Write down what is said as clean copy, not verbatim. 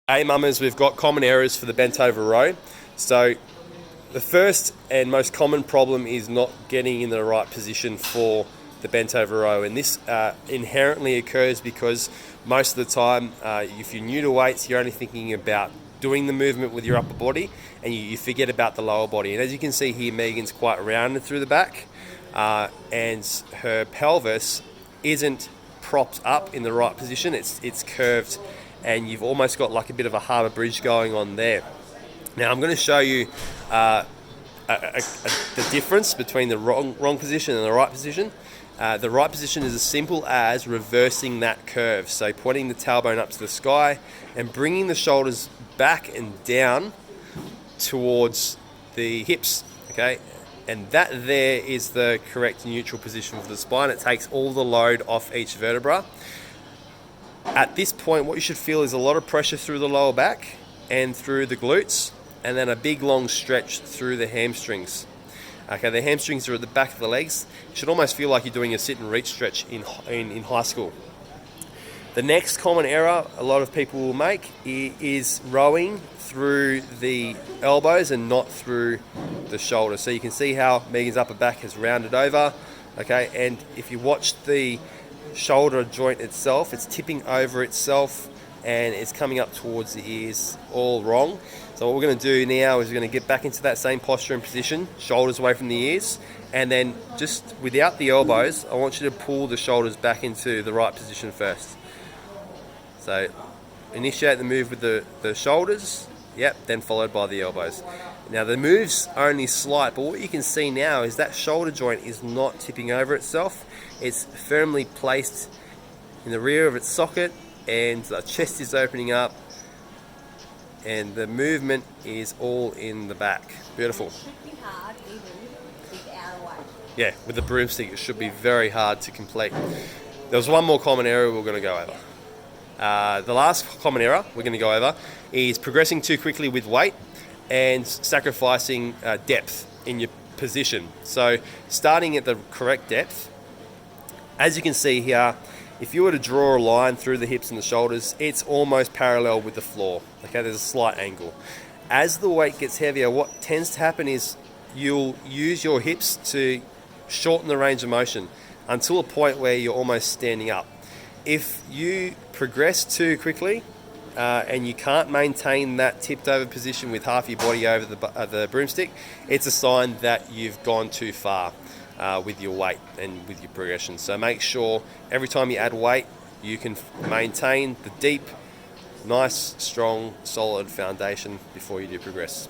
Hey mummers, we've got common errors for the bent over row. So the first and most common problem is not getting in the right position for the bent over row, and this inherently occurs because most of the time, if you're new to weights, you're only thinking about doing the movement with your upper body, and you forget about the lower body. And as you can see here, Megan's quite rounded through the back, and her pelvis isn't propped up in the right position. It's curved, and you've almost got like a bit of a harbour bridge going on there. Now I'm going to show you the difference between the wrong position and the right position. The right position is as simple as reversing that curve. So pointing the tailbone up to the sky and bringing the shoulders back and down towards the hips, okay? And that there is the correct neutral position for the spine. It takes all the load off each vertebra. At this point, what you should feel is a lot of pressure through the lower back and through the glutes, and then a big long stretch through the hamstrings. Okay, the hamstrings are at the back of the legs. You should almost feel like you're doing a sit and reach stretch in high school. The next common error a lot of people will make is rowing through the elbows and not through the shoulders. So you can see how Megan's upper back has rounded over, okay, and if you watch the shoulder joint itself, it's tipping over itself and it's coming up towards the ears, all wrong. So what we're going to do now is we're going to get back into that same posture and position, shoulders away from the ears, and then just without the elbows, I want you to pull the shoulders back into the right position first. So initiate the move with the shoulders, yep, then followed by the elbows. Now the move's only slight, but what you can see now is that shoulder joint is not tipping over itself. It's firmly placed in the rear of its socket, and the chest is opening up, and the movement is all in the back. Beautiful. It should be hard even without a weight. Yeah, with the broomstick it should be very hard to complete. There's one more common error we're going to go over. The last common error we're going to go over is progressing too quickly with weight and sacrificing depth in your position. So starting at the correct depth, as you can see here, if you were to draw a line through the hips and the shoulders, it's almost parallel with the floor. Okay, there's a slight angle. As the weight gets heavier, what tends to happen is you'll use your hips to shorten the range of motion until a point where you're almost standing up. If you progress too quickly and you can't maintain that tipped over position with half your body over the broomstick, it's a sign that you've gone too far with your weight and with your progression. So make sure every time you add weight, you can maintain the deep, nice, strong, solid foundation before you do progress.